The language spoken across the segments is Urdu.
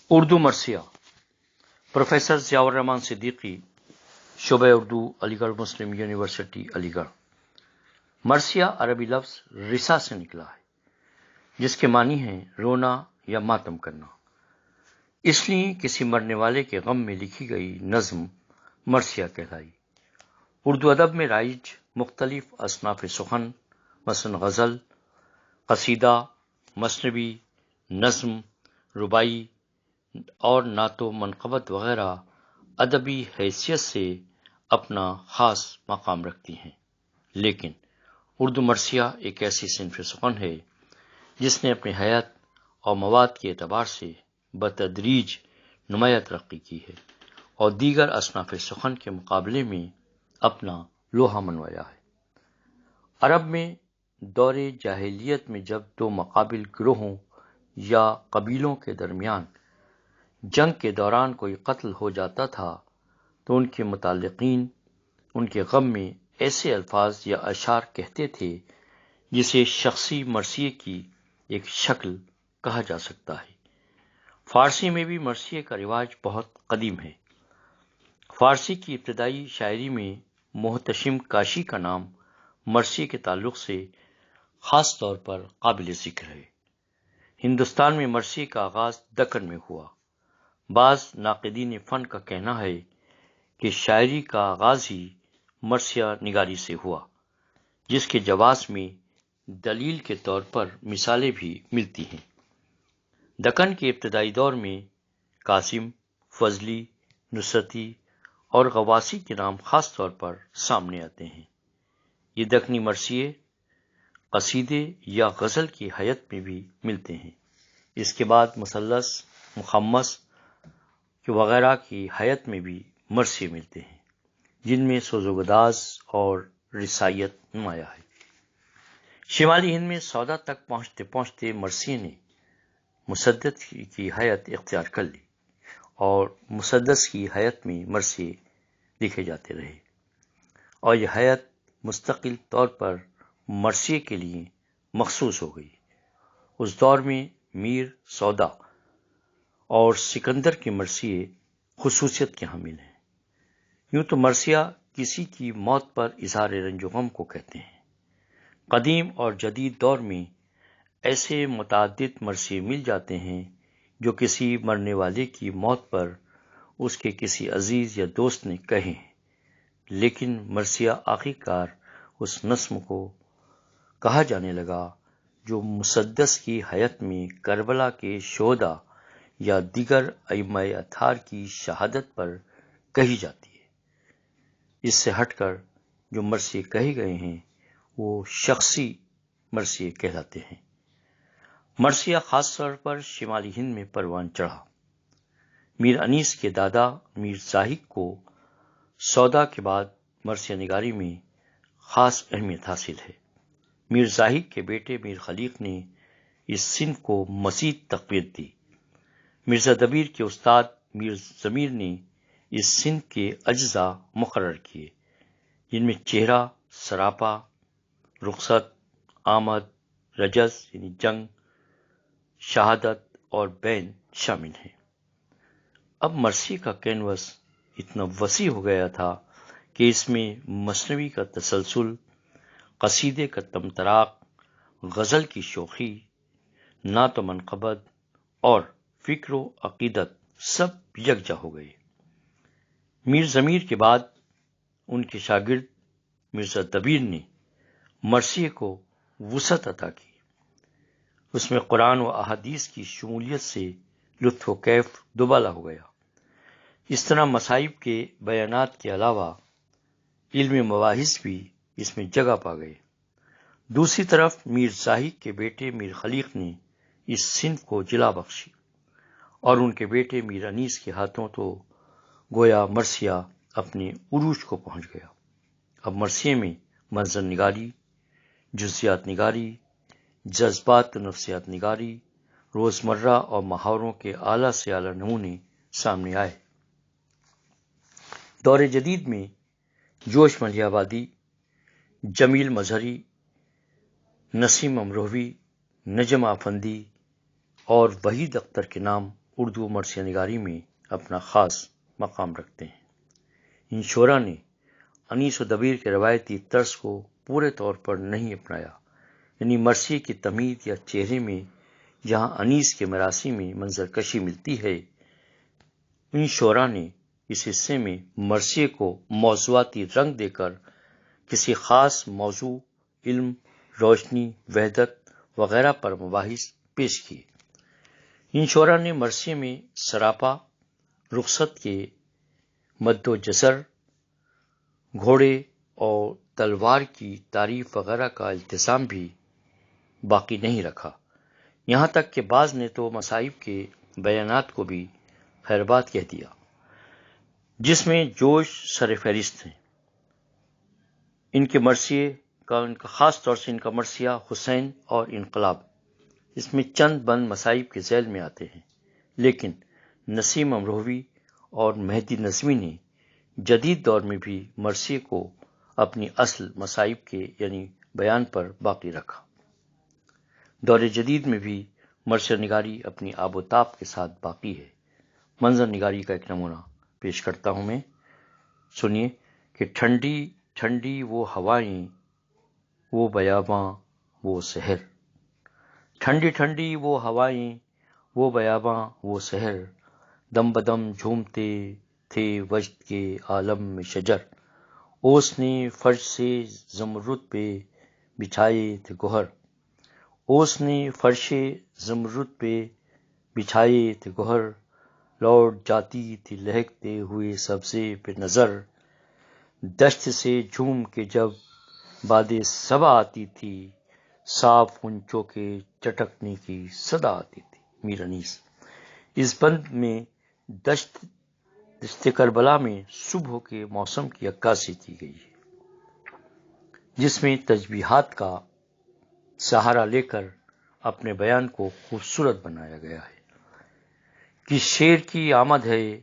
اردو مرثیہ پروفیسر ضیاء الرحمن صدیقی شعبہ اردو علی گڑھ مسلم یونیورسٹی علی گڑھ۔ مرثیہ عربی لفظ رثا سے نکلا ہے جس کے معنی ہیں رونا یا ماتم کرنا۔ اس لیے کسی مرنے والے کے غم میں لکھی گئی نظم مرثیہ کہلائی۔ اردو ادب میں رائج مختلف اصناف سخن مثلا غزل، قصیدہ، مثنوی، نظم، رباعی اور نعت و منقبت وغیرہ ادبی حیثیت سے اپنا خاص مقام رکھتی ہیں، لیکن اردو مرثیہ ایک ایسی صنف سخن ہے جس نے اپنی حیت اور مواد کے اعتبار سے بتدریج نمایاں ترقی کی ہے اور دیگر اصناف سخن کے مقابلے میں اپنا لوہا منوایا ہے۔ عرب میں دور جاہلیت میں جب دو مقابل گروہوں یا قبیلوں کے درمیان جنگ کے دوران کوئی قتل ہو جاتا تھا تو ان کے متعلقین ان کے غم میں ایسے الفاظ یا اشعار کہتے تھے جسے شخصی مرثیے کی ایک شکل کہا جا سکتا ہے۔ فارسی میں بھی مرثیے کا رواج بہت قدیم ہے۔ فارسی کی ابتدائی شاعری میں محتشم کاشی کا نام مرثیے کے تعلق سے خاص طور پر قابل ذکر ہے۔ ہندوستان میں مرثیے کا آغاز دکن میں ہوا۔ بعض ناقدین فن کا کہنا ہے کہ شاعری کا آغاز ہی مرثیہ نگاری سے ہوا، جس کے جواز میں دلیل کے طور پر مثالیں بھی ملتی ہیں۔ دکن کے ابتدائی دور میں قاسم، فضلی، نصرتی اور غواصی کے نام خاص طور پر سامنے آتے ہیں۔ یہ دکنی مرثیے قصیدے یا غزل کی حیت میں بھی ملتے ہیں۔ اس کے بعد مثلث، مخمس وغیرہ کی حیت میں بھی مرثیے ملتے ہیں، جن میں سوز و گداز اور رثائیت نمایاں ہے۔ شمالی ہند میں سودا تک پہنچتے پہنچتے مرثیے نے مسدس کی حیت اختیار کر لی اور مسدس کی حیت میں مرثیے لکھے جاتے رہے اور یہ حیت مستقل طور پر مرثیے کے لیے مخصوص ہو گئی۔ اس دور میں میر سودا اور سکندر کے مرثیے خصوصیت کے حامل ہیں۔ یوں تو مرثیہ کسی کی موت پر اظہار رنج و غم کو کہتے ہیں۔ قدیم اور جدید دور میں ایسے متعدد مرثیے مل جاتے ہیں جو کسی مرنے والے کی موت پر اس کے کسی عزیز یا دوست نے کہے ہیں، لیکن مرثیہ آخر کار اس نظم کو کہا جانے لگا جو مسدس کی حیت میں کربلا کے شہداء یا دیگر ائمہ اطہار کی شہادت پر کہی جاتی ہے۔ اس سے ہٹ کر جو مرثیے کہے گئے ہیں وہ شخصی مرثیے کہلاتے ہیں۔ مرثیہ خاص طور پر شمالی ہند میں پروان چڑھا۔ میر انیس کے دادا میر زاہد کو سودا کے بعد مرثیہ نگاری میں خاص اہمیت حاصل ہے۔ میر زاہد کے بیٹے میر خلیق نے اس صنف کو مزید تقویت دی۔ مرزا دبیر کے استاد میر ضمیر نے اس صنف کے اجزاء مقرر کیے، جن میں چہرہ، سراپا، رخصت، آمد، رجز یعنی جنگ، شہادت اور بین شامل ہیں۔ اب مرثیے کا کینوس اتنا وسیع ہو گیا تھا کہ اس میں مثنوی کا تسلسل، قصیدے کا طمطراق، غزل کی شوخی، نعت و منقبت اور فکر و عقیدت سب یکجا ہو گئے۔ میر ضمیر کے بعد ان کے شاگرد مرزا دبیر نے مرثیے کو وسعت عطا کی۔ اس میں قرآن و احادیث کی شمولیت سے لطف و کیف دوبالا ہو گیا۔ اس طرح مصائب کے بیانات کے علاوہ علمی مباحث بھی اس میں جگہ پا گئے۔ دوسری طرف میر زاہد کے بیٹے میر خلیق نے اس صنف کو جلا بخشی اور ان کے بیٹے میر انیس کے ہاتھوں تو گویا مرثیہ اپنے عروج کو پہنچ گیا۔ اب مرثیے میں منظر نگاری، جزیات نگاری، جذبات و نفسیات نگاری، روزمرہ اور محاوروں کے اعلیٰ سے اعلیٰ نمونے سامنے آئے۔ دور جدید میں جوش ملیح آبادی، جمیل مظہری، نسیم امروہوی، نجم آفندی اور وحید اختر کے نام اردو مرثیہ نگاری میں اپنا خاص مقام رکھتے ہیں۔ ان شعراء نے انیس و دبیر کے روایتی طرز کو پورے طور پر نہیں اپنایا، یعنی مرثیے کی تمہید یا چہرے میں جہاں انیس کے مراثی میں منظر کشی ملتی ہے، ان شعراء نے اس حصے میں مرثیے کو موضوعاتی رنگ دے کر کسی خاص موضوع، علم، روشنی، وحدت وغیرہ پر مباحث پیش کیے۔ ان شعراء نے مرثیے میں سراپا، رخصت کے مد و جزر، گھوڑے اور تلوار کی تعریف وغیرہ کا التزام بھی باقی نہیں رکھا، یہاں تک کہ بعض نے تو مصائب کے بیانات کو بھی خیرباد کہہ دیا، جس میں جوش سر فہرست ہیں۔ ان کے مرثیے کا خاص طور سے ان کا مرثیہ حسین اور انقلاب، اس میں چند بند مصائب کے ذیل میں آتے ہیں، لیکن نسیم امروہوی اور مہدی نظمی نے جدید دور میں بھی مرثیے کو اپنی اصل مصائب کے یعنی بیان پر باقی رکھا۔ دور جدید میں بھی مرثیہ نگاری اپنی آب و تاب کے ساتھ باقی ہے۔ منظر نگاری کا ایک نمونہ پیش کرتا ہوں میں، سنیے کہ ٹھنڈی ٹھنڈی وہ ہوائیں، وہ بیاباں وہ سحر، ٹھنڈی ٹھنڈی وہ ہوائیں، وہ بیاباں وہ سحر، دم بدم جھومتے تھے وجد کے عالم میں شجر، اوس نے فرش سے زمرد پہ بچھائے تھے گوہر، اوس نے فرش زمرد پہ بچھائے تھے گوہر، لوٹ جاتی تھی لہکتے ہوئے سبزے پہ نظر، دشت سے جھوم کے جب باد صبا آتی تھی، صاف غنچوں کے چٹکنے کی صدا آتی تھی۔ میر انیس۔ اس بند میں دشت کربلا میں صبح کے موسم کی عکاسی کی گئی ہے، جس میں تشبیہات کا سہارا لے کر اپنے بیان کو خوبصورت بنایا گیا ہے کہ شیر کی آمد ہے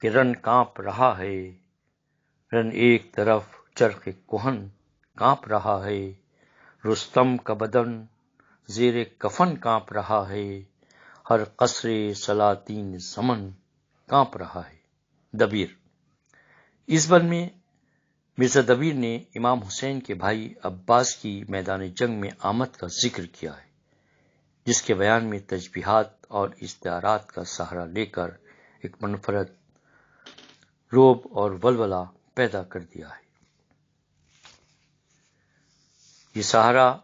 کہ رن کانپ رہا ہے، رن ایک طرف چرخ کہن کانپ رہا ہے، رستم کا بدن زیر کفن کانپ رہا ہے، ہر قصر سلاطین زمن کانپ رہا ہے۔ دبیر۔ اس بند میں مرزا دبیر نے امام حسین کے بھائی عباس کی میدان جنگ میں آمد کا ذکر کیا ہے، جس کے بیان میں تشبیہات اور استعارات کا سہارا لے کر ایک منفرد رعب اور ولولہ پیدا کر دیا ہے۔ یہ سہارا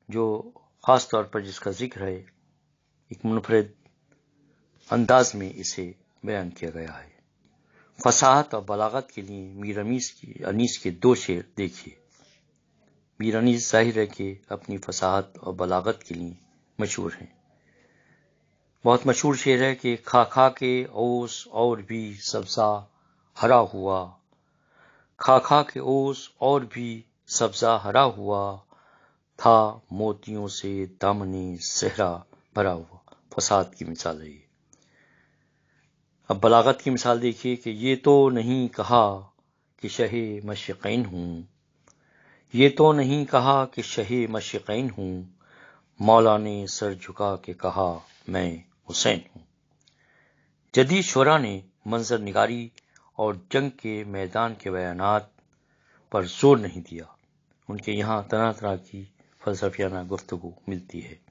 جو خاص طور پر جس کا ذکر ہے، ایک منفرد انداز میں اسے بیان کیا گیا ہے۔ فصاحت اور بلاغت کے لیے میر انیس کے دو شعر دیکھیے۔ میر انیس ظاہر ہے کہ اپنی فصاحت اور بلاغت کے لیے مشہور ہیں۔ بہت مشہور شعر ہے کہ کھا کھا کے اوس اور بھی سبزہ ہرا ہوا، کھا کھا کے اوس اور بھی سبزہ ہرا ہوا، تھا موتیوں سے دامنِ صحرا بھرا ہوا۔ فصاحت کی مثال ہے یہ۔ اب بلاغت کی مثال دیکھیے کہ یہ تو نہیں کہا کہ شہ مشرقین ہوں، یہ تو نہیں کہا کہ شہ مشرقین ہوں، مولا نے سر جھکا کے کہا میں حسین ہوں۔ جدید شعراء نے منظر نگاری اور جنگ کے میدان کے بیانات پر زور نہیں دیا، ان کے یہاں طرح طرح کی فلسفیانہ گفتگو ملتی ہے۔